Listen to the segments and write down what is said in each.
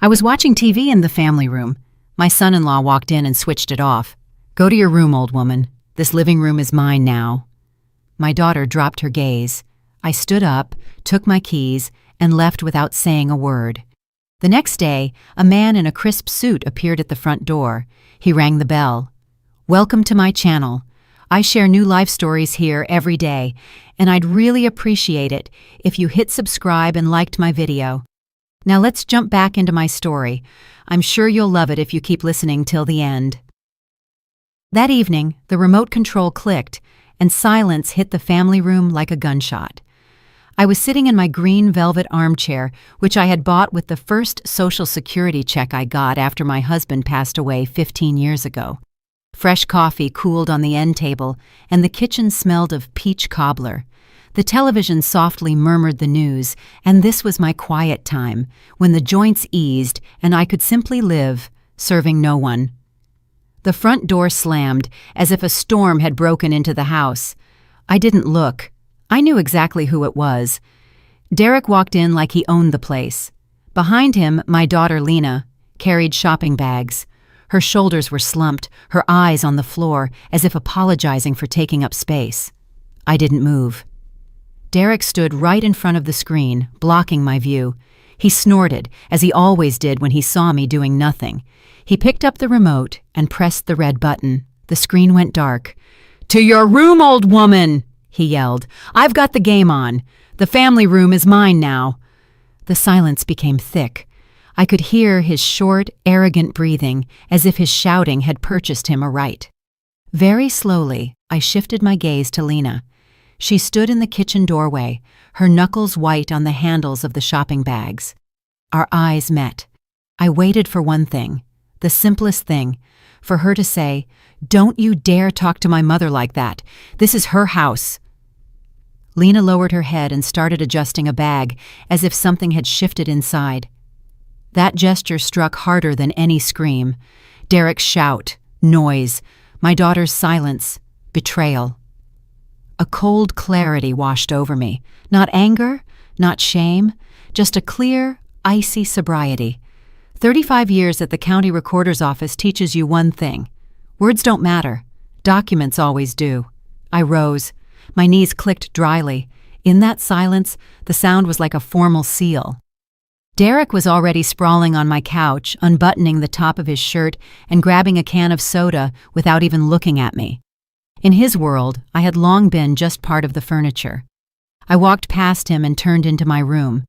I was watching TV in the family room. My son-in-law walked in and switched it off. "Go to your room, old woman. This living room is mine now." My daughter dropped her gaze. I stood up, took my keys, and left without saying a word. The next day, a man in a crisp suit appeared at the front door. He rang the bell. "Welcome to my channel. I share new life stories here every day, and I'd really appreciate it if you hit subscribe and liked my video. Now let's jump back into my story. I'm sure you'll love it if you keep listening till the end." That evening, the remote control clicked, and silence hit the family room like a gunshot. I was sitting in my green velvet armchair, which I had bought with the first Social Security check I got after my husband passed away 15 years ago. Fresh coffee cooled on the end table, and the kitchen smelled of peach cobbler. The television softly murmured the news, and this was my quiet time, when the joints eased and I could simply live, serving no one. The front door slammed, as if a storm had broken into the house. I didn't look. I knew exactly who it was. Derek walked in like he owned the place. Behind him, my daughter Lena carried shopping bags. Her shoulders were slumped, her eyes on the floor, as if apologizing for taking up space. I didn't move. Derek stood right in front of the screen, blocking my view. He snorted, as he always did when he saw me doing nothing. He picked up the remote and pressed the red button. The screen went dark. "To your room, old woman!" he yelled. "I've got the game on. The family room is mine now." The silence became thick. I could hear his short, arrogant breathing, as if his shouting had purchased him a right. Very slowly, I shifted my gaze to Lena. She stood in the kitchen doorway, her knuckles white on the handles of the shopping bags. Our eyes met. I waited for one thing, the simplest thing, for her to say, "Don't you dare talk to my mother like that. This is her house." Lena lowered her head and started adjusting a bag, as if something had shifted inside. That gesture struck harder than any scream. Derek's shout, noise, my daughter's silence, betrayal. A cold clarity washed over me. Not anger, not shame, just a clear, icy sobriety. 35 years at the county recorder's office teaches you one thing. Words don't matter. Documents always do. I rose. My knees clicked dryly. In that silence, the sound was like a formal seal. Derek was already sprawling on my couch, unbuttoning the top of his shirt and grabbing a can of soda without even looking at me. In his world, I had long been just part of the furniture. I walked past him and turned into my room,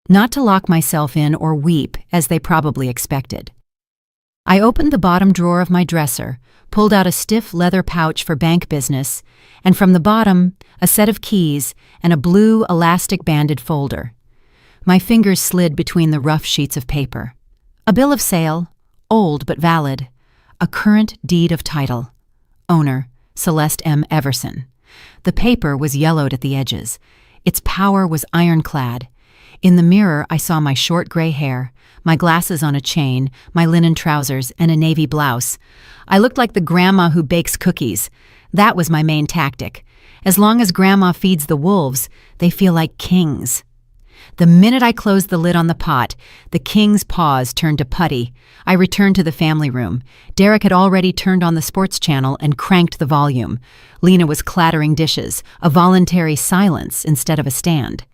not to lock myself in or weep, as they probably expected. I opened the bottom drawer of my dresser, pulled out a stiff leather pouch for bank business, and from the bottom, a set of keys and a blue elastic-banded folder. My fingers slid between the rough sheets of paper. A bill of sale, old but valid. A current deed of title. Owner, Celeste M. Everson. The paper was yellowed at the edges. Its power was ironclad. In the mirror, I saw my short gray hair, my glasses on a chain, my linen trousers, and a navy blouse. I looked like the grandma who bakes cookies. That was my main tactic. As long as grandma feeds the wolves, they feel like kings. The minute I closed the lid on the pot, the king's paws turned to putty. I returned to the family room. Derek had already turned on the sports channel and cranked the volume. Lena was clattering dishes, a voluntary silence instead of a stand.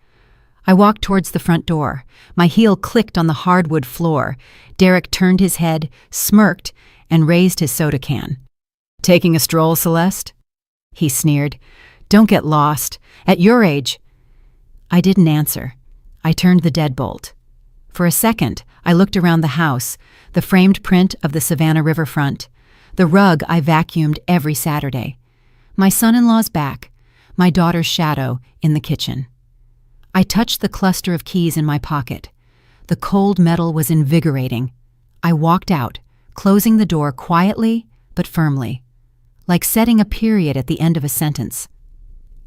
I walked towards the front door. My heel clicked on the hardwood floor. Derek turned his head, smirked, and raised his soda can. "Taking a stroll, Celeste?" he sneered. "Don't get lost. At your age—" I didn't answer. I turned the deadbolt. For a second, I looked around the house, the framed print of the Savannah riverfront, the rug I vacuumed every Saturday, my son-in-law's back, my daughter's shadow in the kitchen. I touched the cluster of keys in my pocket. The cold metal was invigorating. I walked out, closing the door quietly but firmly, like setting a period at the end of a sentence.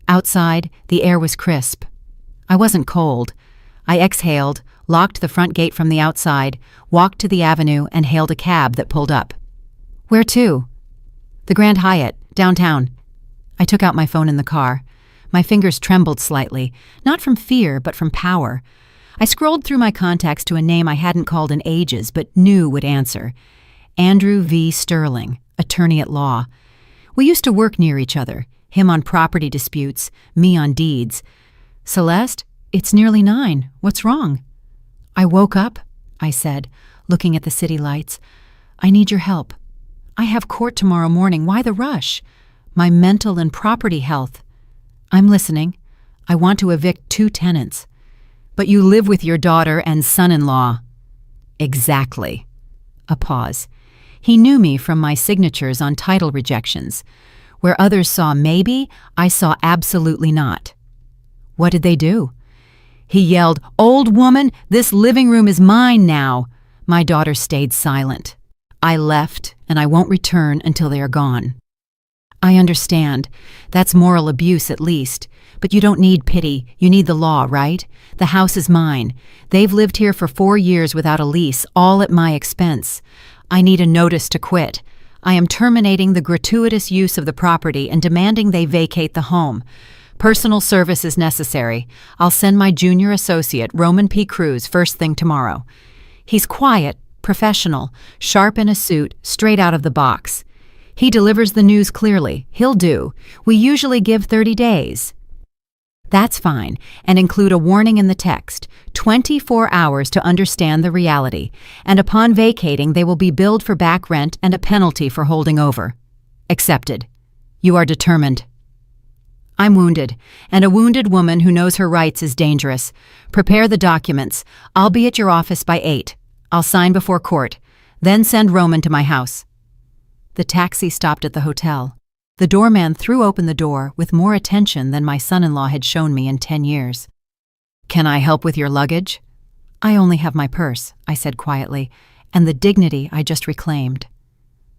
Outside, the air was crisp. I wasn't cold. I exhaled, locked the front gate from the outside, walked to the avenue, and hailed a cab that pulled up. "Where to?" "The Grand Hyatt, downtown." I took out my phone in the car. My fingers trembled slightly, not from fear, but from power. I scrolled through my contacts to a name I hadn't called in ages but knew would answer. Andrew V. Sterling, attorney at law. We used to work near each other, him on property disputes, me on deeds. Celeste, it's nearly 9. What's wrong? I woke up, I said, looking at the city lights. I need your help. I have court tomorrow morning. Why the rush? My mental and property health. I'm listening. I want to evict 2 tenants. But you live with your daughter and son-in-law. Exactly. A pause. He knew me from my signatures on title rejections. Where others saw maybe, I saw absolutely not. What did they do? He yelled, "Old woman, this living room is mine now." My daughter stayed silent. I left, and I won't return until they are gone. I understand. That's moral abuse at least. But you don't need pity. You need the law, right? The house is mine. They've lived here for 4 years without a lease, all at my expense. I need a notice to quit. I am terminating the gratuitous use of the property and demanding they vacate the home. Personal service is necessary. I'll send my junior associate, Roman P. Cruz, first thing tomorrow. He's quiet, professional, sharp in a suit, straight out of the box. He delivers the news clearly. He'll do. We usually give 30 days. That's fine, and include a warning in the text, 24 hours to understand the reality, and upon vacating they will be billed for back rent and a penalty for holding over. Accepted. You are determined. I'm wounded, and a wounded woman who knows her rights is dangerous. Prepare the documents. I'll be at your office by 8. I'll sign before court. Then send Roman to my house. The taxi stopped at the hotel. The doorman threw open the door with more attention than my son-in-law had shown me in 10 years. Can I help with your luggage? I only have my purse, I said quietly, and the dignity I just reclaimed.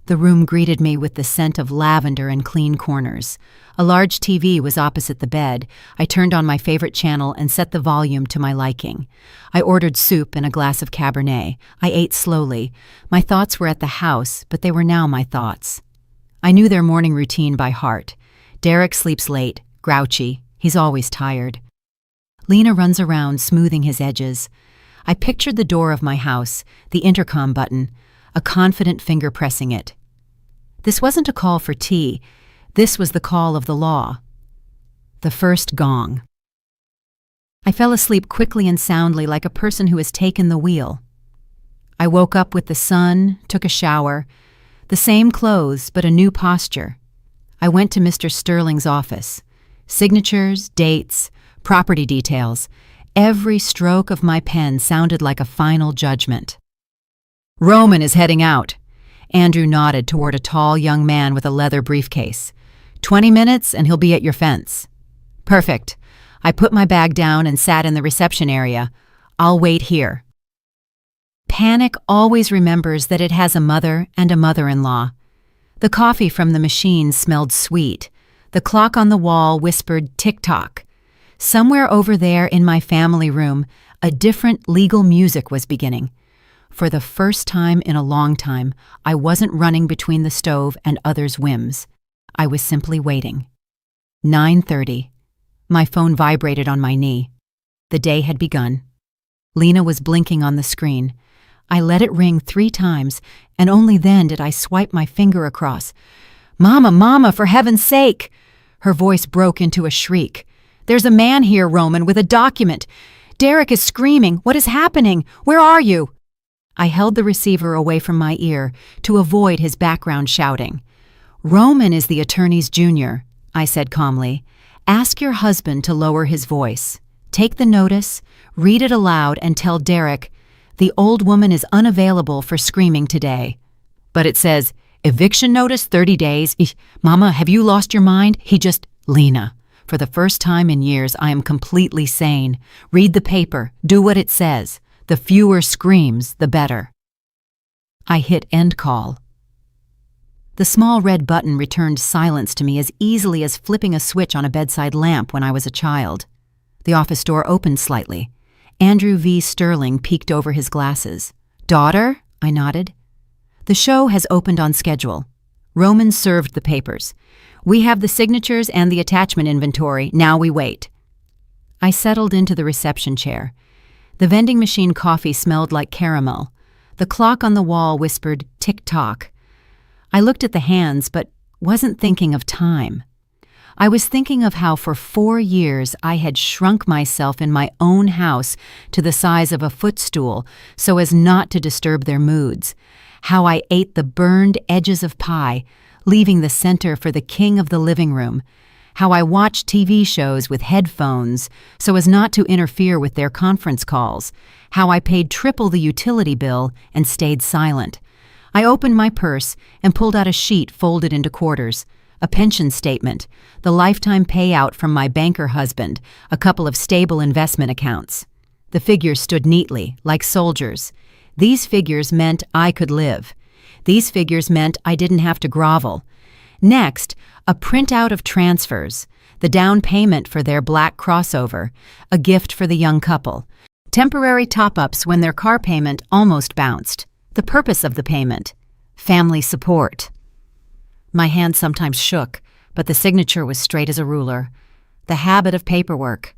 The room greeted me with the scent of lavender and clean corners. A large TV was opposite the bed. I turned on my favorite channel and set the volume to my liking. I ordered soup and a glass of Cabernet. I ate slowly. My thoughts were at the house, but they were now my thoughts. I knew their morning routine by heart. Derek sleeps late, grouchy. He's always tired. Lena runs around, smoothing his edges. I pictured the door of my house, the intercom button, a confident finger pressing it. This wasn't a call for tea. This was the call of the law. The first gong. I fell asleep quickly and soundly like a person who has taken the wheel. I woke up with the sun, took a shower, the same clothes, but a new posture. I went to Mr. Sterling's office. Signatures, dates, property details. Every stroke of my pen sounded like a final judgment. Roman is heading out. Andrew nodded toward a tall young man with a leather briefcase. 20 minutes and he'll be at your fence. Perfect. I put my bag down and sat in the reception area. I'll wait here. Panic always remembers that it has a mother and a mother-in-law. The coffee from the machine smelled sweet. The clock on the wall whispered tick-tock. Somewhere over there in my family room, a different legal music was beginning. For the first time in a long time, I wasn't running between the stove and others' whims. I was simply waiting. 9:30. My phone vibrated on my knee. The day had begun. Lena was blinking on the screen. I let it ring 3 times, and only then did I swipe my finger across. "Mama, Mama, for heaven's sake!" Her voice broke into a shriek. "There's a man here, Roman, with a document. Derek is screaming. What is happening? Where are you?" I held the receiver away from my ear to avoid his background shouting. "Roman is the attorney's junior," I said calmly. "Ask your husband to lower his voice. Take the notice, read it aloud, and tell Derek, the old woman is unavailable for screaming today." "But it says, eviction notice 30 days. Mama, have you lost your mind?" Lena, for the first time in years, I am completely sane. Read the paper. Do what it says. The fewer screams, the better. I hit end call. The small red button returned silence to me as easily as flipping a switch on a bedside lamp when I was a child. The office door opened slightly. Andrew V. Sterling peeked over his glasses. "Daughter?" I nodded. "The show has opened on schedule." Roman served the papers. "We have the signatures and the attachment inventory. Now we wait." I settled into the reception chair. The vending machine coffee smelled like caramel. The clock on the wall whispered tick-tock. I looked at the hands, but wasn't thinking of time. I was thinking of how for 4 years I had shrunk myself in my own house to the size of a footstool so as not to disturb their moods, how I ate the burned edges of pie, leaving the center for the king of the living room, how I watched TV shows with headphones so as not to interfere with their conference calls, how I paid triple the utility bill and stayed silent. I opened my purse and pulled out a sheet folded into quarters, a pension statement, the lifetime payout from my banker husband, a couple of stable investment accounts. The figures stood neatly, like soldiers. These figures meant I could live. These figures meant I didn't have to grovel. Next, a printout of transfers, the down payment for their black crossover, a gift for the young couple, temporary top-ups when their car payment almost bounced, the purpose of the payment, family support. My hand sometimes shook, but the signature was straight as a ruler. The habit of paperwork.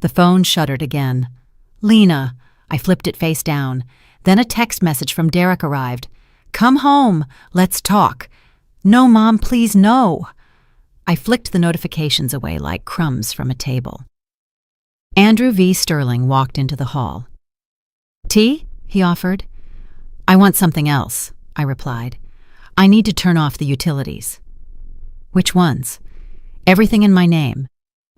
The phone shuddered again. Lena. I flipped it face down. Then a text message from Derek arrived. Come home. Let's talk. No, Mom, please, no. I flicked the notifications away like crumbs from a table. Andrew V. Sterling walked into the hall. Tea? He offered. I want something else, I replied. I need to turn off the utilities. Which ones? Everything in my name.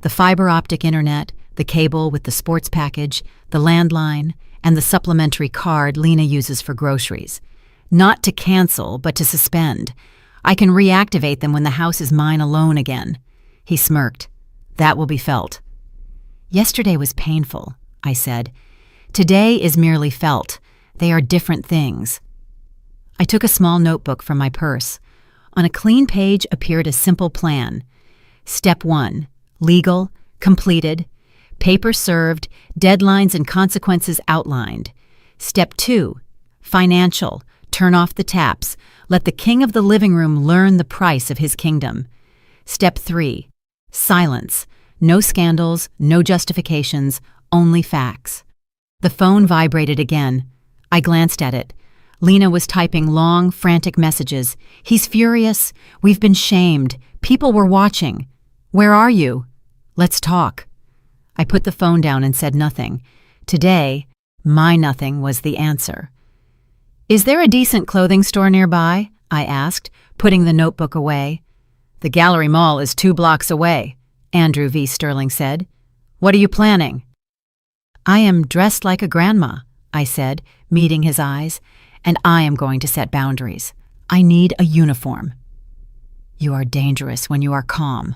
The fiber optic internet, the cable with the sports package, the landline, and the supplementary card Lena uses for groceries. Not to cancel, but to suspend. I can reactivate them when the house is mine alone again. He smirked. That will be felt. Yesterday was painful, I said. Today is merely felt. They are different things. I took a small notebook from my purse. On a clean page appeared a simple plan. Step 1, legal, completed, paper served, deadlines and consequences outlined. Step 2, financial, turn off the taps, let the king of the living room learn the price of his kingdom. Step 3, silence, no scandals, no justifications, only facts. The phone vibrated again. I glanced at it. Lena was typing long, frantic messages. He's furious. We've been shamed. People were watching. Where are you? Let's talk. I put the phone down and said nothing. Today, my nothing was the answer. Is there a decent clothing store nearby? I asked, putting the notebook away. The Gallery Mall is 2 blocks away, Andrew V. Sterling said. What are you planning? I am dressed like a grandma, I said, meeting his eyes, and I am going to set boundaries. I need a uniform. You are dangerous when you are calm.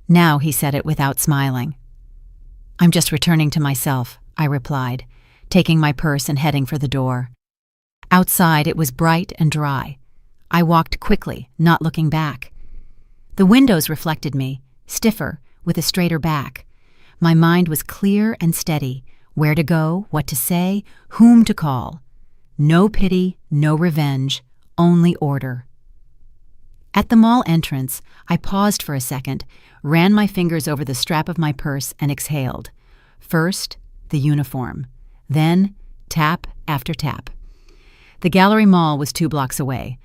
Now he said it without smiling. I'm just returning to myself, I replied, taking my purse and heading for the door. Outside it was bright and dry. I walked quickly, not looking back. The windows reflected me, stiffer, with a straighter back. My mind was clear and steady, where to go, what to say, whom to call. No pity, no revenge, only order. At the mall entrance, I paused for a second, ran my fingers over the strap of my purse and exhaled. First, the uniform. Then, tap after tap. The Gallery Mall was 2 blocks away.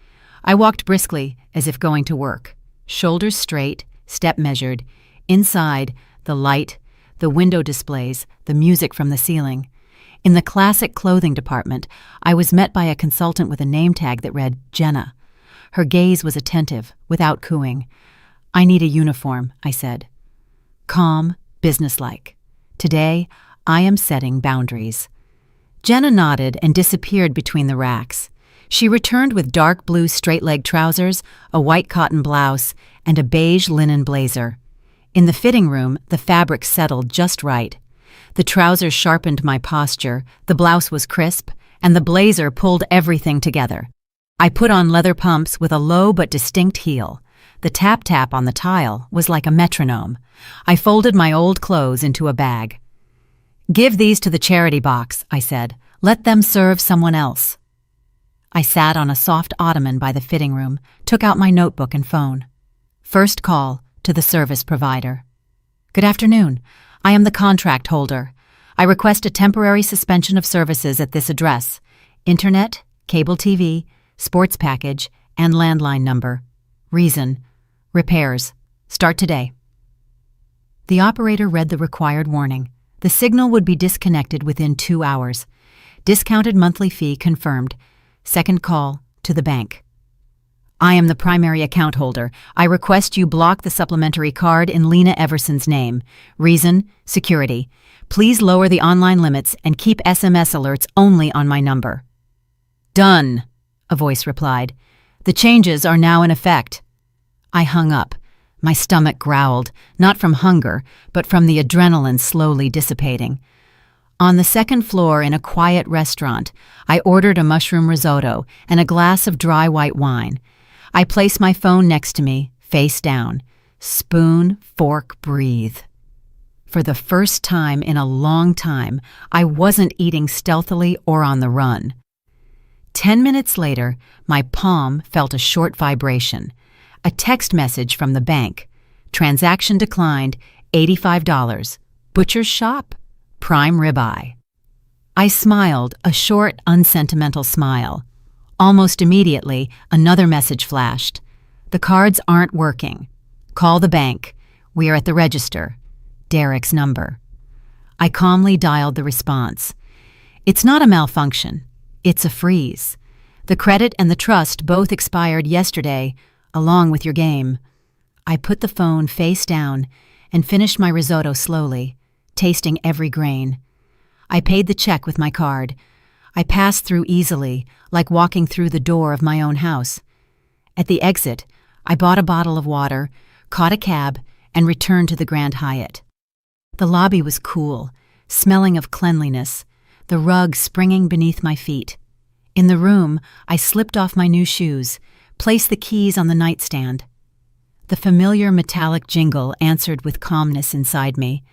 I walked briskly, as if going to work. Shoulders straight, step measured. Inside, the light, the window displays, the music from the ceiling. In the classic clothing department, I was met by a consultant with a name tag that read Jenna. Her gaze was attentive, without cooing. I need a uniform, I said. Calm, businesslike. Today, I am setting boundaries. Jenna nodded and disappeared between the racks. She returned with dark blue straight-leg trousers, a white cotton blouse, and a beige linen blazer. In the fitting room, the fabric settled just right. The trousers sharpened my posture, the blouse was crisp, and the blazer pulled everything together. I put on leather pumps with a low but distinct heel. The tap-tap on the tile was like a metronome. I folded my old clothes into a bag. Give these to the charity box, I said. Let them serve someone else. I sat on a soft ottoman by the fitting room, took out my notebook and phone. First call to the service provider. Good afternoon. I am the contract holder. I request a temporary suspension of services at this address: Internet, cable TV, sports package, and landline number. Reason: repairs. Start today. The operator read the required warning. The signal would be disconnected within 2 hours. Discounted monthly fee confirmed. Second call to the bank. I am the primary account holder. I request you block the supplementary card in Lena Everson's name. Reason: security. Please lower the online limits and keep SMS alerts only on my number. Done, a voice replied. The changes are now in effect. I hung up. My stomach growled, not from hunger, but from the adrenaline slowly dissipating. On the second floor in a quiet restaurant, I ordered a mushroom risotto and a glass of dry white wine. I placed my phone next to me, face down. Spoon, fork, breathe. For the first time in a long time, I wasn't eating stealthily or on the run. 10 minutes later, my palm felt a short vibration. A text message from the bank. Transaction declined, $85. Butcher's shop, prime ribeye. I smiled, a short, unsentimental smile. Almost immediately, another message flashed. The cards aren't working. Call the bank. We are at the register. Derek's number. I calmly dialed the response. It's not a malfunction. It's a freeze. The credit and the trust both expired yesterday, along with your game. I put the phone face down and finished my risotto slowly, tasting every grain. I paid the check with my card. I passed through easily, like walking through the door of my own house. At the exit, I bought a bottle of water, caught a cab, and returned to the Grand Hyatt. The lobby was cool, smelling of cleanliness, the rug springing beneath my feet. In the room, I slipped off my new shoes, placed the keys on the nightstand. The familiar metallic jingle answered with calmness inside me.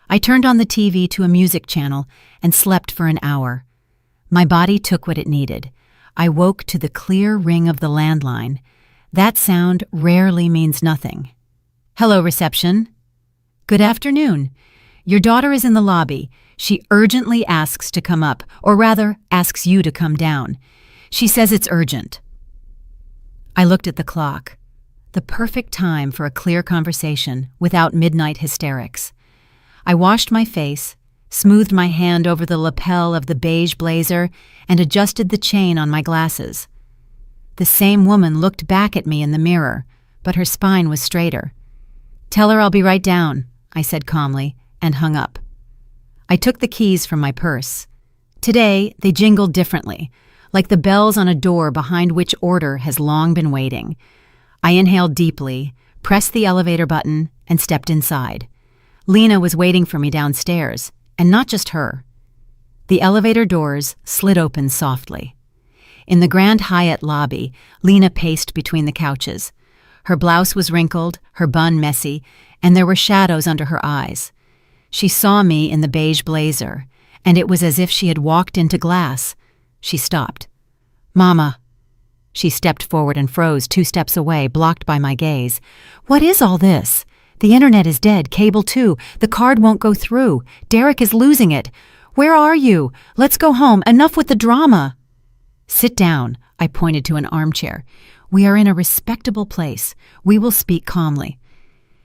I turned on the TV to a music channel and slept for an hour. My body took what it needed. I woke to the clear ring of the landline. That sound rarely means nothing. Hello, reception. Good afternoon. Your daughter is in the lobby. She urgently asks to come up, or rather, asks you to come down. She says it's urgent. I looked at the clock. The perfect time for a clear conversation without midnight hysterics. I washed my face, smoothed my hand over the lapel of the beige blazer, and adjusted the chain on my glasses. The same woman looked back at me in the mirror, but her spine was straighter. Tell her I'll be right down, I said calmly, and hung up. I took the keys from my purse. Today, they jingled differently, like the bells on a door behind which order has long been waiting. I inhaled deeply, pressed the elevator button, and stepped inside. Lena was waiting for me downstairs, and not just her. The elevator doors slid open softly. In the Grand Hyatt lobby, Lena paced between the couches. Her blouse was wrinkled, her bun messy, and there were shadows under her eyes. She saw me in the beige blazer, and it was as if she had walked into glass. She stopped. Mama. She stepped forward and froze 2 steps away, blocked by my gaze. What is all this? The internet is dead, cable too. The card won't go through. Derek is losing it. Where are you? Let's go home. Enough with the drama. Sit down, I pointed to an armchair. We are in a respectable place. We will speak calmly.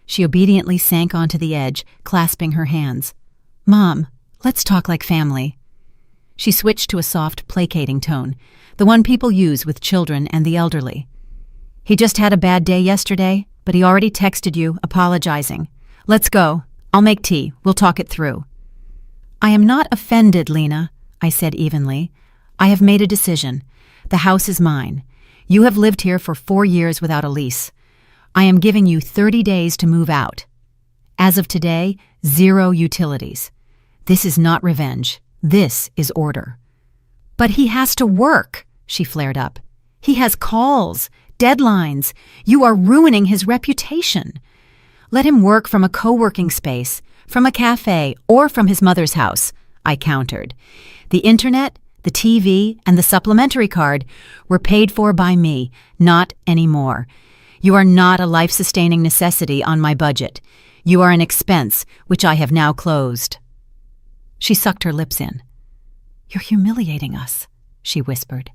She obediently sank onto the edge, clasping her hands. Mom, let's talk like family. She switched to a soft, placating tone, the one people use with children and the elderly. He just had a bad day yesterday, but he already texted you, apologizing. Let's go. I'll make tea. We'll talk it through. I am not offended, Lena, I said evenly. I have made a decision. The house is mine. You have lived here for 4 years without a lease. I am giving you 30 days to move out. As of today, 0 utilities. This is not revenge. This is order. But he has to work, she flared up. He has calls, deadlines. You are ruining his reputation. Let him work from a co-working space, from a cafe, or from his mother's house, I countered. The internet, the TV, and the supplementary card were paid for by me, not anymore. You are not a life-sustaining necessity on my budget. You are an expense, which I have now closed. She sucked her lips in. "You're humiliating us," she whispered.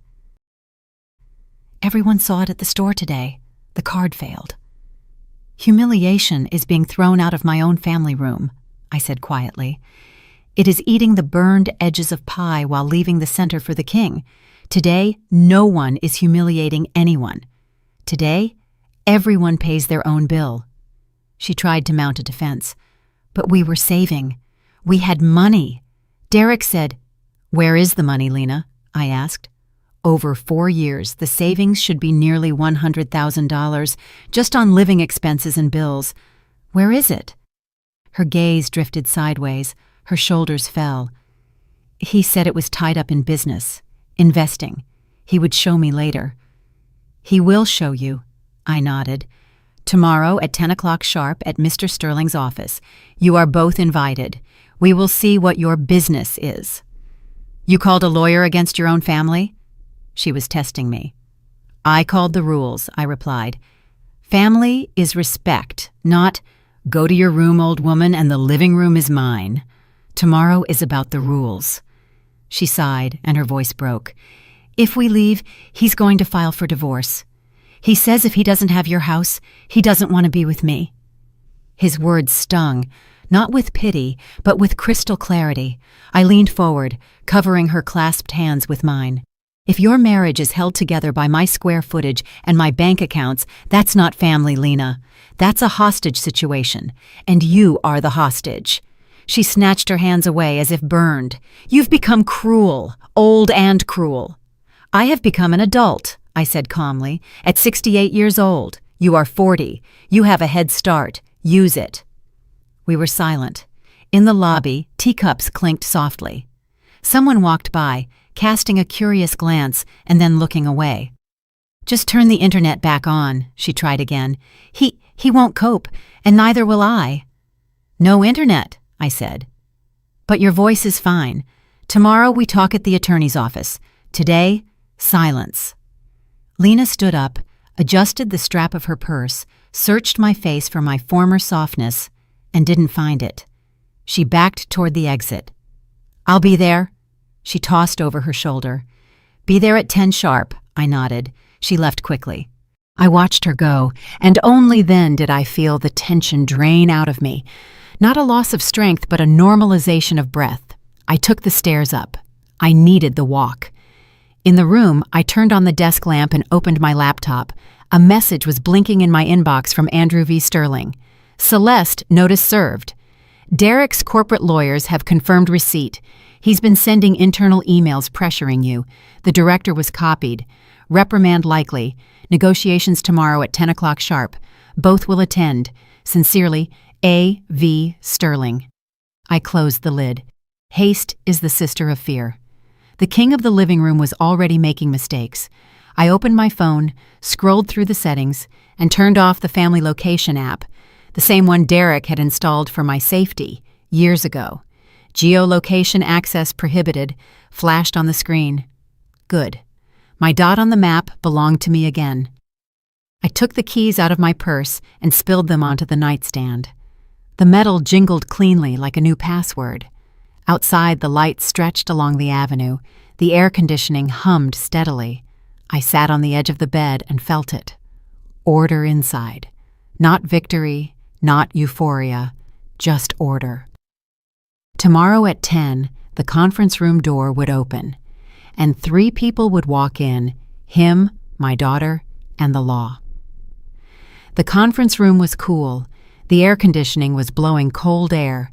"Everyone saw it at the store today. The card failed." "Humiliation is being thrown out of my own family room," I said quietly. "It is eating the burned edges of pie while leaving the center for the king. Today, no one is humiliating anyone. Today, everyone pays their own bill." She tried to mount a defense. "But we were saving. We had money." Derek said, "Where is the money, Lena?" I asked. "Over 4 years, the savings should be nearly $100,000 just on living expenses and bills. Where is it?" Her gaze drifted sideways. Her shoulders fell. "He said it was tied up in business, investing. He would show me later." "He will show you," I nodded. "Tomorrow at 10 o'clock sharp at Mr. Sterling's office. You are both invited. We will see what your business is." "You called a lawyer against your own family?" She was testing me. "I called the rules," I replied. "Family is respect, not go to your room, old woman, and the living room is mine. Tomorrow is about the rules." She sighed, and her voice broke. "If we leave, he's going to file for divorce. He says if he doesn't have your house, he doesn't want to be with me." His words stung, not with pity, but with crystal clarity. I leaned forward, covering her clasped hands with mine. "If your marriage is held together by my square footage and my bank accounts, that's not family, Lena. That's a hostage situation, and you are the hostage." She snatched her hands away as if burned. "You've become cruel, old and cruel." "I have become an adult," I said calmly. "At 68 years old. You are 40. You have a head start. Use it." We were silent. In the lobby, teacups clinked softly. Someone walked by, casting a curious glance and then looking away. "Just turn the internet back on," she tried again. He won't cope, and neither will I." "No internet," I said. "But your voice is fine. Tomorrow we talk at the attorney's office. Today, silence." Lena stood up, adjusted the strap of her purse, searched my face for my former softness, and didn't find it. She backed toward the exit. "I'll be there." She tossed over her shoulder. "Be there at 10 sharp," I nodded. She left quickly. I watched her go, and only then did I feel the tension drain out of me. Not a loss of strength, but a normalization of breath. I took the stairs up. I needed the walk. In the room, I turned on the desk lamp and opened my laptop. A message was blinking in my inbox from Andrew V. Sterling. "Celeste, notice served. Derek's corporate lawyers have confirmed receipt. He's been sending internal emails pressuring you. The director was copied. Reprimand likely. Negotiations tomorrow at 10 o'clock sharp. Both will attend. Sincerely, A. V. Sterling." I closed the lid. Haste is the sister of fear. The king of the living room was already making mistakes. I opened my phone, scrolled through the settings, and turned off the family location app, the same one Derek had installed for my safety years ago. Geolocation access prohibited flashed on the screen. Good. My dot on the map belonged to me again. I took the keys out of my purse and spilled them onto the nightstand. The metal jingled cleanly like a new password. Outside, the lights stretched along the avenue. The air conditioning hummed steadily. I sat on the edge of the bed and felt it. Order inside. Not victory, not euphoria, just order. Tomorrow at 10, the conference room door would open, and 3 people would walk in, him, my daughter, and the law. The conference room was cool. The air conditioning was blowing cold air.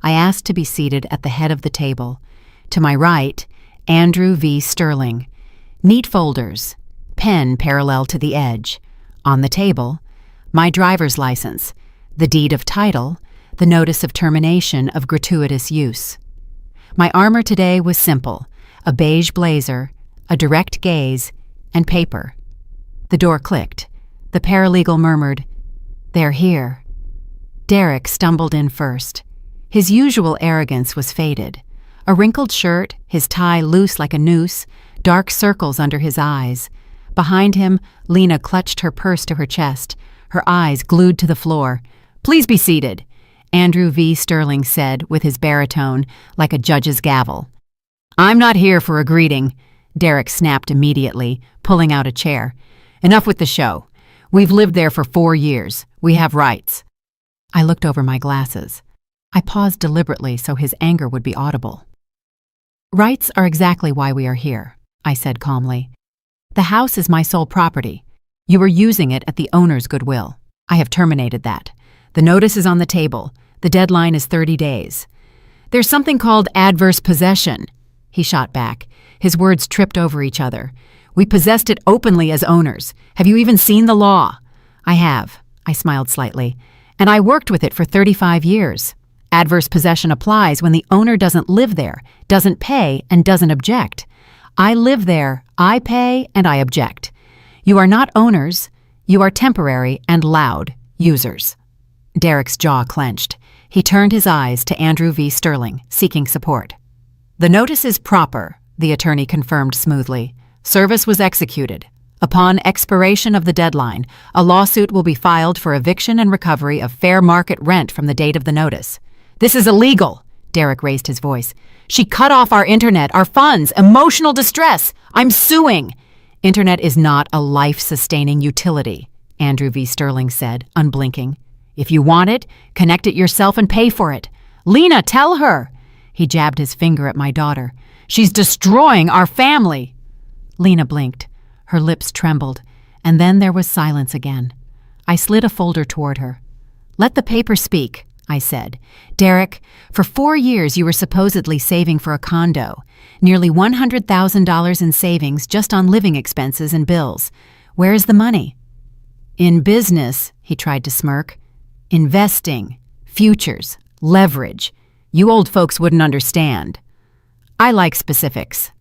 I asked to be seated at the head of the table. To my right, Andrew V. Sterling. Neat folders, pen parallel to the edge. On the table, my driver's license, the deed of title, the notice of termination of gratuitous use. My armor today was simple: a beige blazer, a direct gaze, and paper. The door clicked. The paralegal murmured, "They're here." Derek stumbled in first. His usual arrogance was faded. A wrinkled shirt, his tie loose like a noose, dark circles under his eyes. Behind him, Lena clutched her purse to her chest, her eyes glued to the floor. "Please be seated." Andrew V. Sterling said with his baritone like a judge's gavel. "I'm not here for a greeting," Derek snapped immediately, pulling out a chair. "Enough with the show. We've lived there for 4 years. We have rights." I looked over my glasses. I paused deliberately so his anger would be audible. "Rights are exactly why we are here," I said calmly. "The house is my sole property. You are using it at the owner's goodwill. I have terminated that. The notice is on the table. The deadline is 30 days. There's something called adverse possession," he shot back. His words tripped over each other. "We possessed it openly as owners. Have you even seen the law?" "I have," I smiled slightly. "And I worked with it for 35 years. Adverse possession applies when the owner doesn't live there, doesn't pay, and doesn't object. I live there, I pay, and I object. You are not owners. You are temporary and loud users." Derek's jaw clenched. He turned his eyes to Andrew V. Sterling, seeking support. "The notice is proper," the attorney confirmed smoothly. "Service was executed. Upon expiration of the deadline, a lawsuit will be filed for eviction and recovery of fair market rent from the date of the notice." "This is illegal," Derek raised his voice. "She cut off our internet, our funds, emotional distress. I'm suing." "Internet is not a life-sustaining utility," Andrew V. Sterling said, unblinking. "If you want it, connect it yourself and pay for it. Lena, tell her." He jabbed his finger at my daughter. "She's destroying our family." Lena blinked. Her lips trembled, and then there was silence again. I slid a folder toward her. "Let the paper speak," I said. "Derek, for 4 years you were supposedly saving for a condo. Nearly $100,000 in savings just on living expenses and bills. Where is the money?" "In business," he tried to smirk. "Investing, futures, leverage. You old folks wouldn't understand." "I like specifics."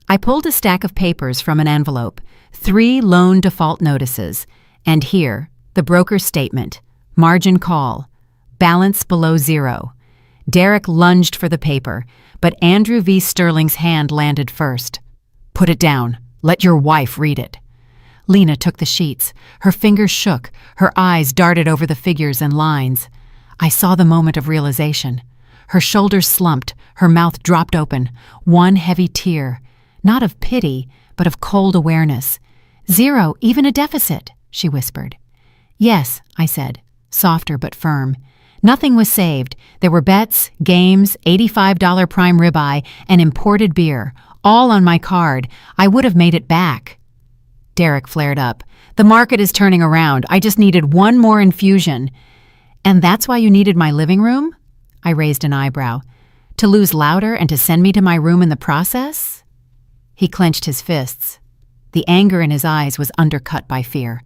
I pulled a stack of papers from an envelope, 3 loan default notices, and here, the broker's statement, margin call, balance below 0. Derek lunged for the paper, but Andrew V. Sterling's hand landed first. "Put it down. Let your wife read it." Lena took the sheets. Her fingers shook. Her eyes darted over the figures and lines. I saw the moment of realization. Her shoulders slumped. Her mouth dropped open. One heavy tear. Not of pity, but of cold awareness. "0, even a deficit," she whispered. "Yes," I said, softer but firm. "Nothing was saved. There were bets, games, $85 prime ribeye, and imported beer, all on my card. I would have made it back." Derek flared up. "The market is turning around. I just needed one more infusion." "And that's why you needed my living room?" I raised an eyebrow. "To lose louder and to send me to my room in the process?" He clenched his fists. The anger in his eyes was undercut by fear.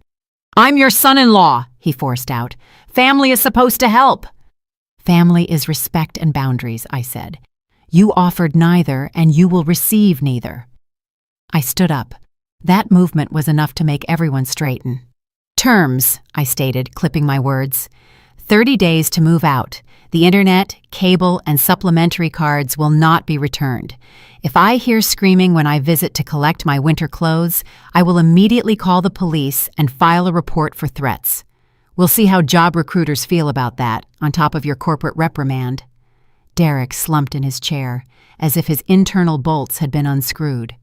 "I'm your son-in-law," he forced out. "Family is supposed to help." "Family is respect and boundaries," I said. "You offered neither, and you will receive neither." I stood up. That movement was enough to make everyone straighten. "Terms," I stated, clipping my words. 30 days to move out. The internet, cable, and supplementary cards will not be returned. If I hear screaming when I visit to collect my winter clothes, I will immediately call the police and file a report for threats. We'll see how job recruiters feel about that, on top of your corporate reprimand." Derek slumped in his chair, as if his internal bolts had been unscrewed.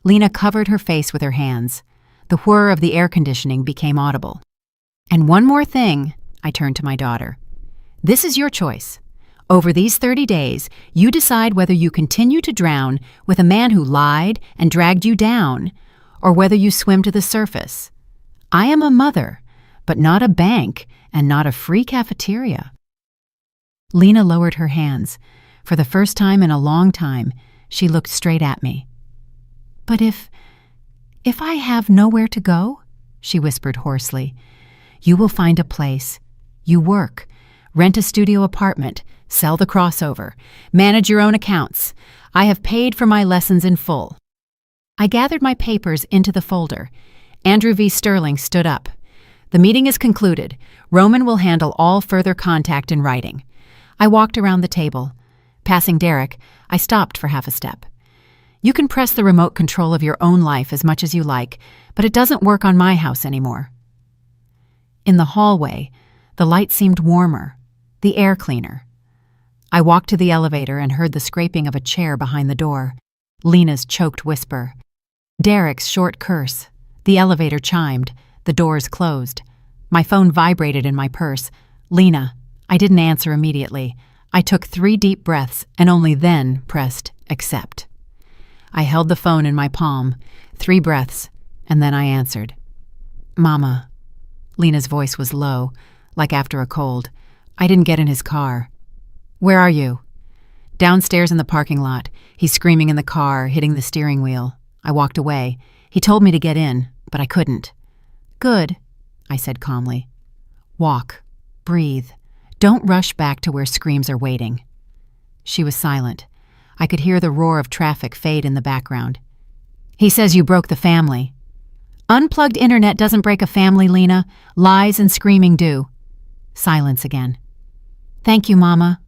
Lena covered her face with her hands. The whir of the air conditioning became audible. "And one more thing," I turned to my daughter. "This is your choice. Over these 30 days, you decide whether you continue to drown with a man who lied and dragged you down, or whether you swim to the surface. I am a mother, but not a bank and not a free cafeteria." Lena lowered her hands. For the first time in a long time, she looked straight at me. "But if I have nowhere to go," she whispered hoarsely, "you will find a place. You work, rent a studio apartment, sell the crossover, manage your own accounts. I have paid for my lessons in full." I gathered my papers into the folder. Andrew V. Sterling stood up. "The meeting is concluded. Roman will handle all further contact in writing." I walked around the table. Passing Derek, I stopped for half a step. "You can press the remote control of your own life as much as you like, but it doesn't work on my house anymore." In the hallway, the light seemed warmer. The air cleaner. I walked to the elevator and heard the scraping of a chair behind the door. Lena's choked whisper. Derek's short curse. The elevator chimed. The doors closed. My phone vibrated in my purse. Lena. I didn't answer immediately. I took 3 deep breaths and only then pressed accept. I held the phone in my palm. 3 breaths, and then I answered. Mama. Lena's voice was low, like after a cold. I didn't get in his car. Where are you? Downstairs in the parking lot. He's screaming in the car, hitting the steering wheel. I walked away. He told me to get in, but I couldn't. Good, I said calmly. Walk. Breathe. Don't rush back to where screams are waiting. She was silent. I could hear the roar of traffic fade in the background. He says you broke the family. Unplugged internet doesn't break a family, Lena. Lies and screaming do. Silence again. Thank you, Mama.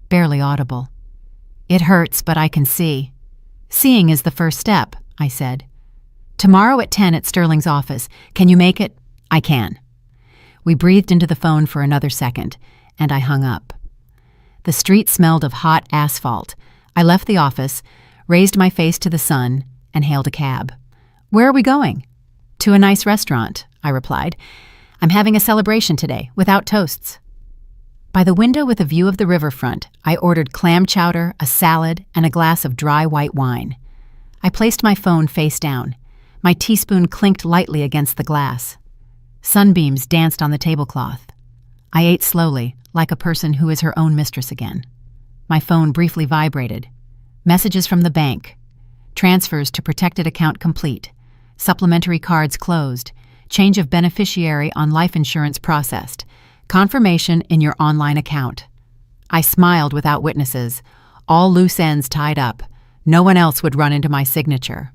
Barely audible. It hurts, but I can see. Seeing is the first step, I said. Tomorrow at 10 at Sterling's office. Can you make it? I can. We breathed into the phone for another second, and I hung up. The street smelled of hot asphalt. I left the office, raised my face to the sun, and hailed a cab. Where are we going? To a nice restaurant, I replied. I'm having a celebration today, without toasts. By the window with a view of the riverfront, I ordered clam chowder, a salad, and a glass of dry white wine. I placed my phone face down. My teaspoon clinked lightly against the glass. Sunbeams danced on the tablecloth. I ate slowly, like a person who is her own mistress again. My phone briefly vibrated. Messages from the bank. Transfers to protected account complete. Supplementary cards closed. Change of beneficiary on life insurance processed. Confirmation in your online account. I smiled without witnesses. All loose ends tied up. No one else would run into my signature.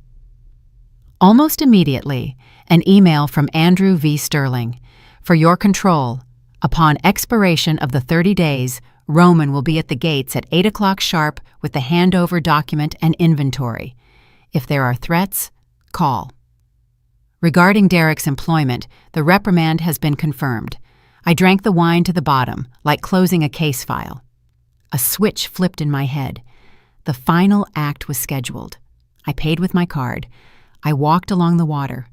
Almost immediately, an email from Andrew V. Sterling. For your control, upon expiration of the 30 days, Roman will be at the gates at 8 o'clock sharp with the handover document and inventory. If there are threats, call. Regarding Derek's employment, the reprimand has been confirmed. I drank the wine to the bottom, like closing a case file. A switch flipped in my head. The final act was scheduled. I paid with my card. I walked along the water.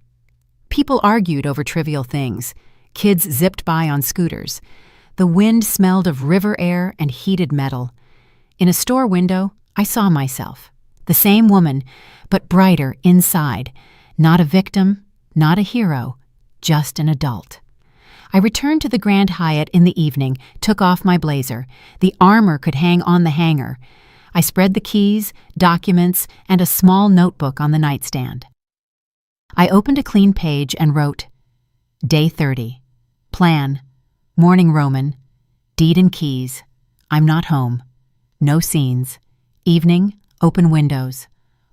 People argued over trivial things. Kids zipped by on scooters. The wind smelled of river air and heated metal. In a store window, I saw myself. The same woman, but brighter inside. Not a victim, not a hero, just an adult. I returned to the Grand Hyatt in the evening, took off my blazer. The armor could hang on the hanger. I spread the keys, documents, and a small notebook on the nightstand. I opened a clean page and wrote, Day 30. Plan. Morning Roman. Deed and keys. I'm not home. No scenes. Evening. Open windows.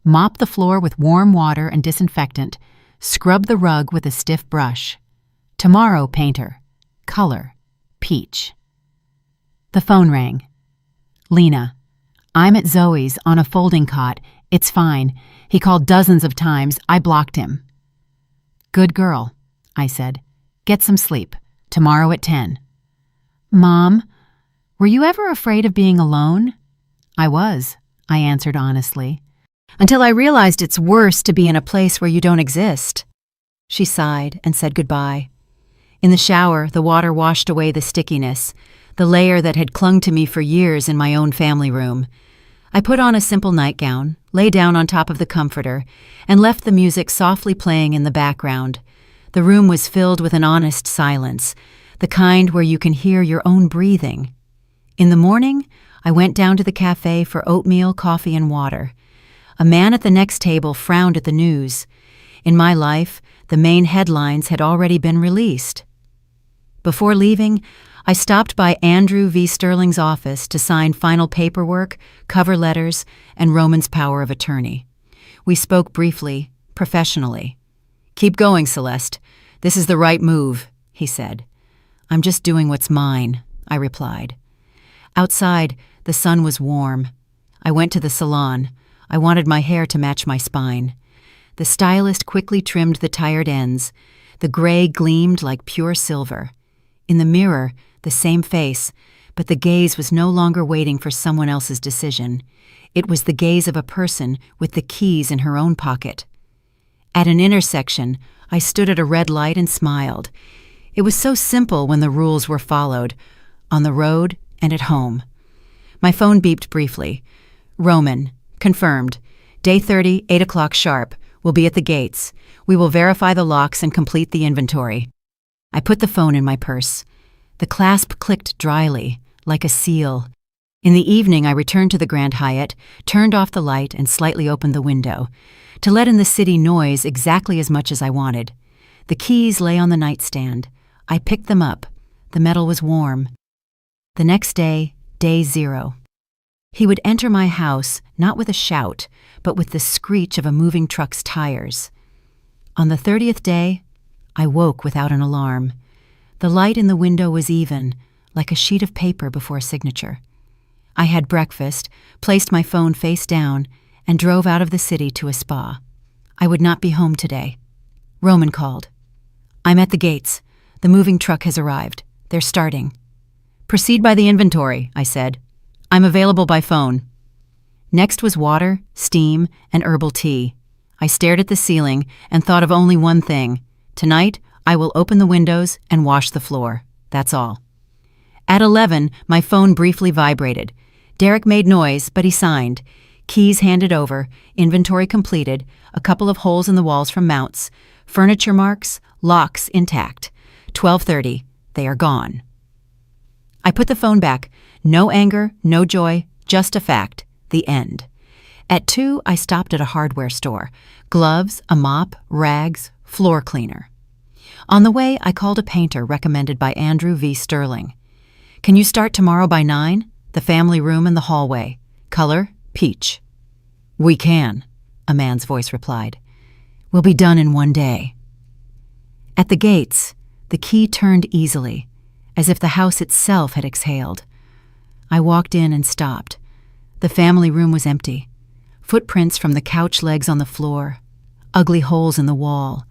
Mop the floor with warm water and disinfectant. Scrub the rug with a stiff brush. Tomorrow, painter. Color. Peach. The phone rang. Lena. I'm at Zoe's on a folding cot. It's fine. He called dozens of times. I blocked him. Good girl, I said. Get some sleep. Tomorrow at 10. Mom, were you ever afraid of being alone? I was, I answered honestly. Until I realized it's worse to be in a place where you don't exist. She sighed and said goodbye. In the shower, the water washed away the stickiness, the layer that had clung to me for years in my own family room. I put on a simple nightgown, lay down on top of the comforter, and left the music softly playing in the background. The room was filled with an honest silence, the kind where you can hear your own breathing. In the morning, I went down to the cafe for oatmeal, coffee, and water. A man at the next table frowned at the news. In my life, the main headlines had already been released. Before leaving, I stopped by Andrew V. Sterling's office to sign final paperwork, cover letters, and Roman's power of attorney. We spoke briefly, professionally. Keep going, Celeste. This is the right move, he said. I'm just doing what's mine, I replied. Outside, the sun was warm. I went to the salon. I wanted my hair to match my spine. The stylist quickly trimmed the tired ends. The gray gleamed like pure silver. In the mirror, the same face, but the gaze was no longer waiting for someone else's decision. It was the gaze of a person with the keys in her own pocket. At an intersection, I stood at a red light and smiled. It was so simple when the rules were followed, on the road and at home. My phone beeped briefly. Roman, confirmed. Day 30, 8 o'clock sharp. We'll be at the gates. We will verify the locks and complete the inventory. I put the phone in my purse. The clasp clicked dryly, like a seal. In the evening, I returned to the Grand Hyatt, turned off the light, and slightly opened the window, to let in the city noise exactly as much as I wanted. The keys lay on the nightstand. I picked them up. The metal was warm. The next day, day 0. He would enter my house, not with a shout, but with the screech of a moving truck's tires. On the 30th day, I woke without an alarm. The light in the window was even, like a sheet of paper before a signature. I had breakfast, placed my phone face down, and drove out of the city to a spa. I would not be home today. Roman called. I'm at the gates. The moving truck has arrived. They're starting. Proceed by the inventory, I said. I'm available by phone. Next was water, steam, and herbal tea. I stared at the ceiling and thought of only one thing. Tonight, I will open the windows and wash the floor. That's all. At 11, my phone briefly vibrated. Derek made noise, but he signed. Keys handed over, inventory completed, a couple of holes in the walls from mounts, furniture marks, locks intact. 12:30, they are gone. I put the phone back. No anger, no joy, just a fact. The end. At 2, I stopped at a hardware store. Gloves, a mop, rags, floor cleaner. On the way, I called a painter recommended by Andrew V. Sterling. Can you start tomorrow by 9? The family room and the hallway. Color, peach. We can, a man's voice replied. We'll be done in 1 day. At the gates, the key turned easily, as if the house itself had exhaled. I walked in and stopped. The family room was empty. Footprints from the couch legs on the floor. Ugly holes in the wall.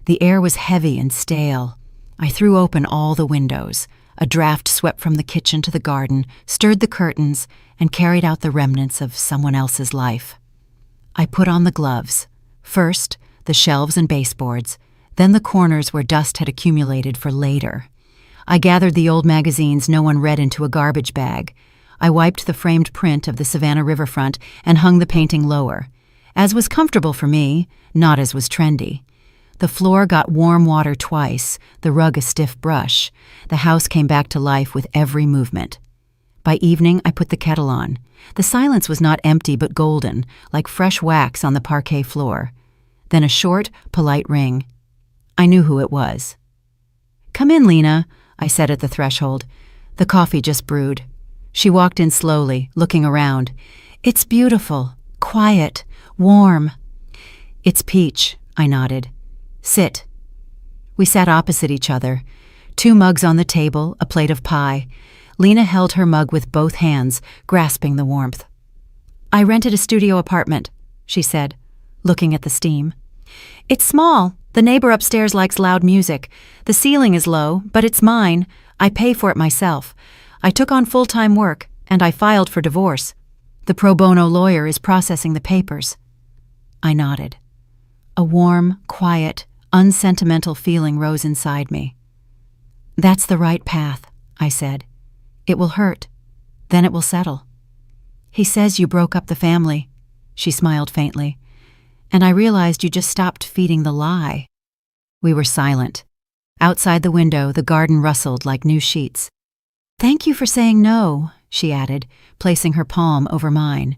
The air was heavy and stale. I threw open all the windows. A draft swept from the kitchen to the garden, stirred the curtains, and carried out the remnants of someone else's life. I put on the gloves. First, the shelves and baseboards, then the corners where dust had accumulated for later. I gathered the old magazines no one read into a garbage bag. I wiped the framed print of the Savannah riverfront and hung the painting lower. As was comfortable for me, not as was trendy. The floor got warm water twice, the rug a stiff brush. The house came back to life with every movement. By evening, I put the kettle on. The silence was not empty but golden, like fresh wax on the parquet floor. Then a short, polite ring. I knew who it was. Come in, Lena, I said at the threshold. The coffee just brewed. She walked in slowly, looking around. It's beautiful, quiet, warm. It's peach, I nodded. Sit. We sat opposite each other. 2 mugs on the table, a plate of pie. Lena held her mug with both hands, grasping the warmth. I rented a studio apartment, she said, looking at the steam. It's small. The neighbor upstairs likes loud music. The ceiling is low, but it's mine. I pay for it myself. I took on full-time work, and I filed for divorce. The pro bono lawyer is processing the papers. I nodded. A warm, quiet, unsentimental feeling rose inside me. That's the right path, I said. It will hurt. Then it will settle. He says you broke up the family. She smiled faintly. And I realized you just stopped feeding the lie. We were silent. Outside the window, the garden rustled like new sheets. Thank you for saying no, she added, placing her palm over mine.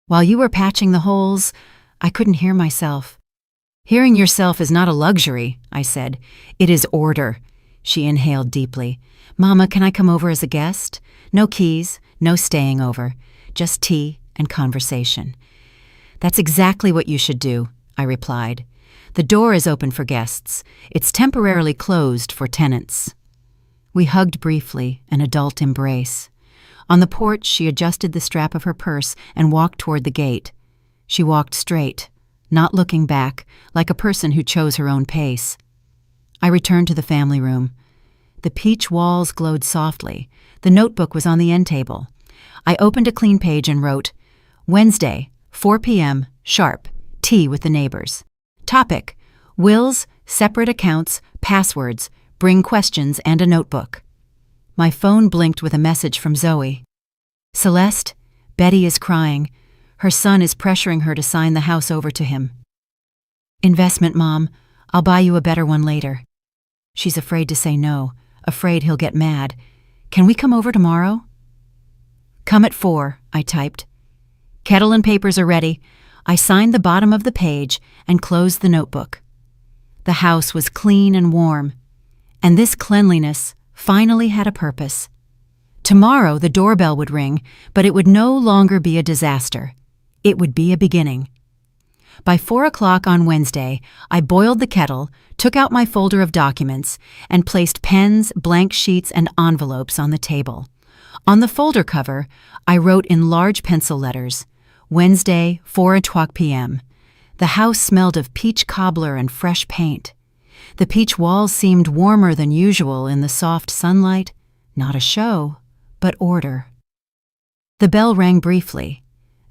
While you were patching the holes, I couldn't hear myself. Hearing yourself is not a luxury, I said. It is order. She inhaled deeply. Mama, can I come over as a guest? No keys, no staying over, just tea and conversation. That's exactly what you should do, I replied. The door is open for guests. It's temporarily closed for tenants. We hugged briefly, an adult embrace. On the porch, she adjusted the strap of her purse and walked toward the gate. She walked straight, not looking back, like a person who chose her own pace. I returned to the family room. The peach walls glowed softly. The notebook was on the end table. I opened a clean page and wrote, Wednesday, 4 p.m., sharp, tea with the neighbors. Topic, wills, separate accounts, passwords, bring questions, and a notebook. My phone blinked with a message from Zoe. Celeste, Betty is crying. Her son is pressuring her to sign the house over to him. Investment, Mom. I'll buy you a better one later. She's afraid to say no, afraid he'll get mad. Can we come over tomorrow? Come at 4, I typed. Kettle and papers are ready. I signed the bottom of the page and closed the notebook. The house was clean and warm, and this cleanliness finally had a purpose. Tomorrow the doorbell would ring, but it would no longer be a disaster. It would be a beginning. By 4 o'clock on Wednesday, I boiled the kettle, took out my folder of documents, and placed pens, blank sheets, and envelopes on the table. On the folder cover, I wrote in large pencil letters, Wednesday, 4 p.m. The house smelled of peach cobbler and fresh paint. The peach walls seemed warmer than usual in the soft sunlight. Not a show, but order. The bell rang briefly.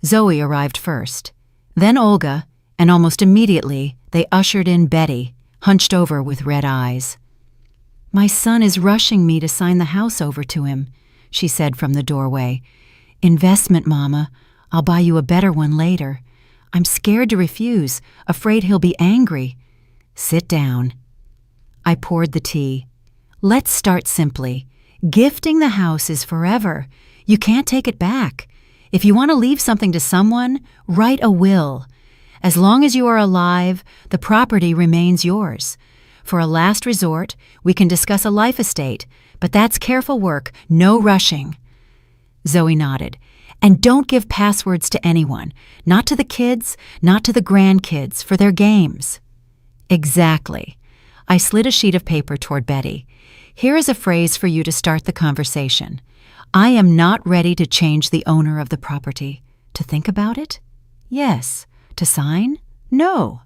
Zoe arrived first, then Olga, and almost immediately they ushered in Betty, hunched over with red eyes. My son is rushing me to sign the house over to him, she said from the doorway. Investment, Mama. I'll buy you a better one later. I'm scared to refuse, afraid he'll be angry. Sit down. I poured the tea. Let's start simply. Gifting the house is forever. You can't take it back. If you want to leave something to someone, write a will. As long as you are alive, the property remains yours. For a last resort, we can discuss a life estate, but that's careful work, no rushing. Zoe nodded. And don't give passwords to anyone, not to the kids, not to the grandkids, for their games. Exactly. I slid a sheet of paper toward Betty. Here is a phrase for you to start the conversation. I am not ready to change the owner of the property. To think about it? Yes. To sign? No.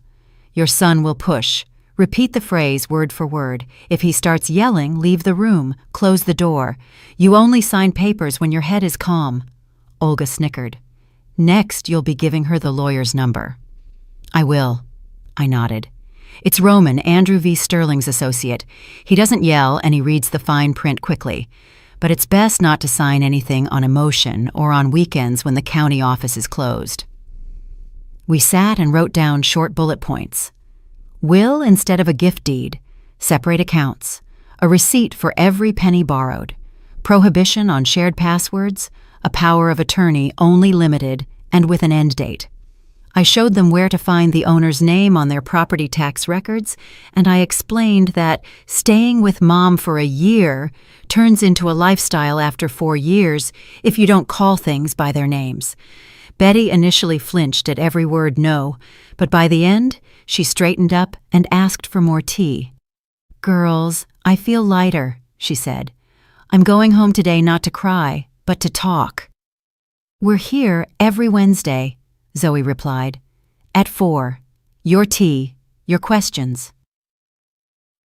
Your son will push. Repeat the phrase word for word. If he starts yelling, leave the room, close the door. You only sign papers when your head is calm. Olga snickered. Next, you'll be giving her the lawyer's number. I will. I nodded. It's Roman, Andrew V. Sterling's associate. He doesn't yell and he reads the fine print quickly. But it's best not to sign anything on emotion or on weekends when the county office is closed. We sat and wrote down short bullet points. Will instead of a gift deed. Separate accounts. A receipt for every penny borrowed. Prohibition on shared passwords. A power of attorney only limited and with an end date. I showed them where to find the owner's name on their property tax records, and I explained that staying with Mom for a year turns into a lifestyle after 4 years if you don't call things by their names. Betty initially flinched at every word no, but by the end, she straightened up and asked for more tea. Girls, I feel lighter, she said. I'm going home today not to cry, but to talk. We're here every Wednesday, Zoe replied. At 4. Your tea, your questions.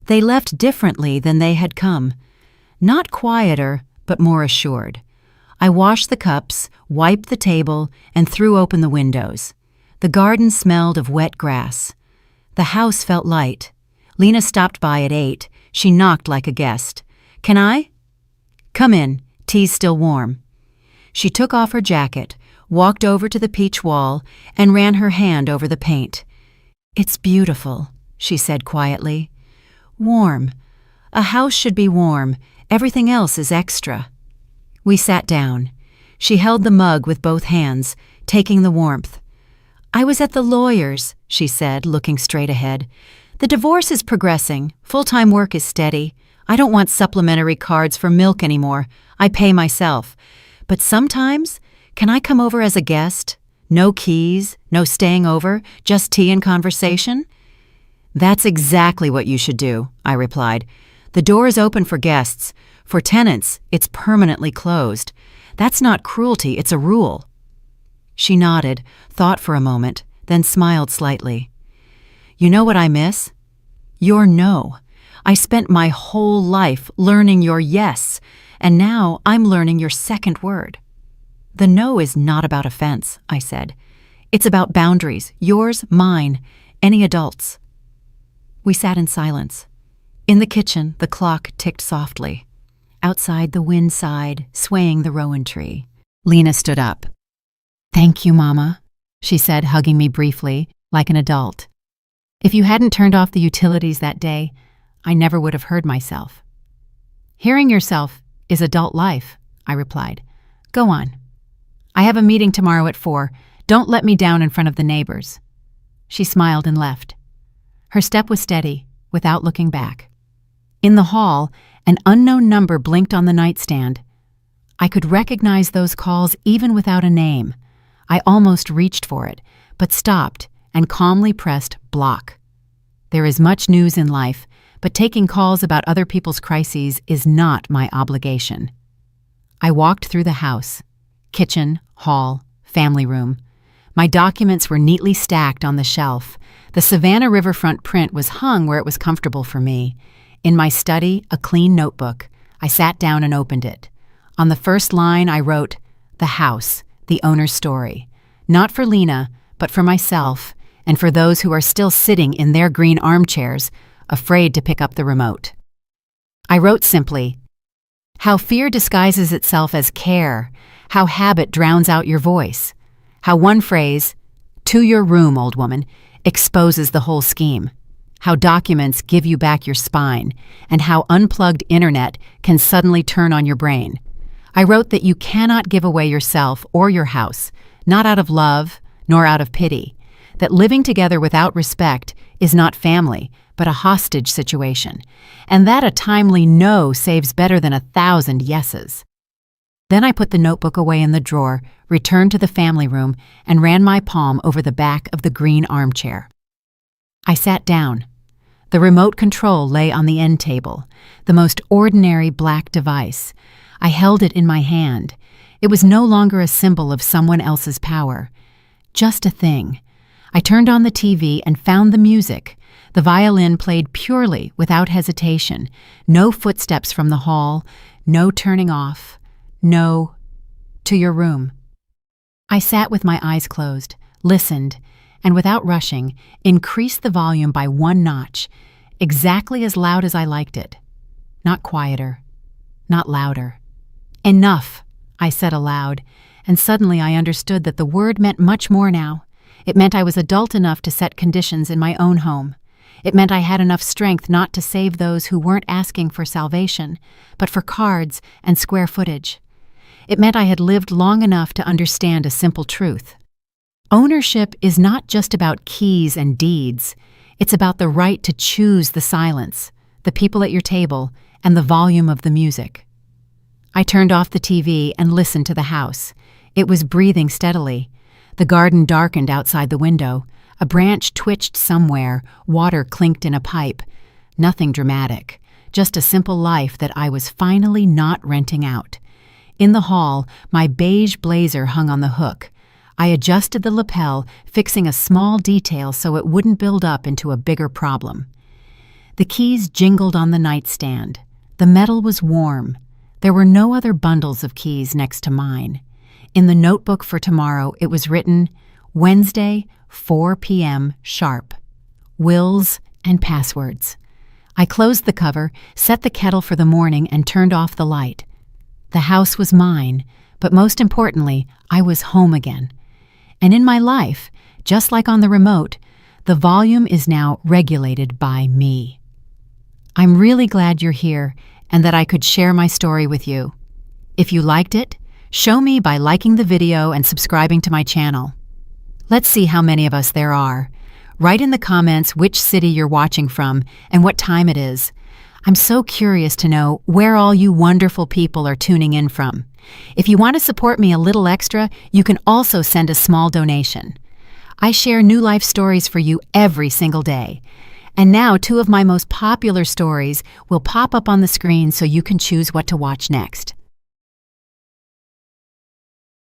They left differently than they had come. Not quieter, but more assured. I washed the cups, wiped the table, and threw open the windows. The garden smelled of wet grass. The house felt light. Lena stopped by at 8. She knocked like a guest. Can I? Come in. Tea's still warm. She took off her jacket, walked over to the peach wall, and ran her hand over the paint. It's beautiful, she said quietly. Warm. A house should be warm. Everything else is extra. We sat down. She held the mug with both hands, taking the warmth. I was at the lawyer's, she said, looking straight ahead. The divorce is progressing. Full-time work is steady. I don't want supplementary cards for milk anymore. I pay myself. But sometimes, can I come over as a guest? No keys, no staying over, just tea and conversation? That's exactly what you should do, I replied. The door is open for guests. For tenants, it's permanently closed. That's not cruelty, it's a rule. She nodded, thought for a moment, then smiled slightly. You know what I miss? Your no. I spent my whole life learning your yes, and now I'm learning your second word." "The no is not about offense," I said. "It's about boundaries, yours, mine, any adult's." We sat in silence. In the kitchen, the clock ticked softly. Outside, the wind sighed, swaying the rowan tree. Lena stood up. "Thank you, Mama," she said, hugging me briefly, like an adult. "If you hadn't turned off the utilities that day, I never would have heard myself." "Hearing yourself is adult life," I replied. "Go on. I have a meeting tomorrow at 4. Don't let me down in front of the neighbors." She smiled and left. Her step was steady, without looking back. In the hall, an unknown number blinked on the nightstand. I could recognize those calls even without a name. I almost reached for it, but stopped and calmly pressed block. There is much news in life, but taking calls about other people's crises is not my obligation. I walked through the house. Kitchen, hall, family room. My documents were neatly stacked on the shelf. The Savannah Riverfront print was hung where it was comfortable for me. In my study, a clean notebook. I sat down and opened it. On the first line, I wrote, "The house, the owner's story." Not for Lena, but for myself, and for those who are still sitting in their green armchairs, afraid to pick up the remote. I wrote simply, "How fear disguises itself as care, how habit drowns out your voice, how one phrase, 'To your room, old woman,' exposes the whole scheme. How documents give you back your spine, and how unplugged internet can suddenly turn on your brain. I wrote that you cannot give away yourself or your house, not out of love, nor out of pity, that living together without respect is not family, but a hostage situation, and that a timely no saves better than 1,000 yeses." Then I put the notebook away in the drawer, returned to the family room, and ran my palm over the back of the green armchair. I sat down. The remote control lay on the end table, the most ordinary black device. I held it in my hand. It was no longer a symbol of someone else's power. Just a thing. I turned on the TV and found the music. The violin played purely, without hesitation. No footsteps from the hall, no turning off, no, "To your room." I sat with my eyes closed, listened, and without rushing, increased the volume by 1 notch, exactly as loud as I liked it. Not quieter, not louder. "Enough," I said aloud, and suddenly I understood that the word meant much more now. It meant I was adult enough to set conditions in my own home. It meant I had enough strength not to save those who weren't asking for salvation, but for cards and square footage. It meant I had lived long enough to understand a simple truth. Ownership is not just about keys and deeds. It's about the right to choose the silence, the people at your table, and the volume of the music. I turned off the TV and listened to the house. It was breathing steadily. The garden darkened outside the window. A branch twitched somewhere, water clinked in a pipe. Nothing dramatic, just a simple life that I was finally not renting out. In the hall, my beige blazer hung on the hook. I adjusted the lapel, fixing a small detail so it wouldn't build up into a bigger problem. The keys jingled on the nightstand. The metal was warm. There were no other bundles of keys next to mine. In the notebook for tomorrow, it was written, "Wednesday, 4 p.m. sharp. Wills and passwords." I closed the cover, set the kettle for the morning, and turned off the light. The house was mine, but most importantly, I was home again. And in my life, just like on the remote, the volume is now regulated by me. I'm really glad you're here and that I could share my story with you. If you liked it, show me by liking the video and subscribing to my channel. Let's see how many of us there are. Write in the comments which city you're watching from and what time it is. I'm so curious to know where all you wonderful people are tuning in from. If you want to support me a little extra, you can also send a small donation. I share new life stories for you every single day. And now 2 of my most popular stories will pop up on the screen so you can choose what to watch next.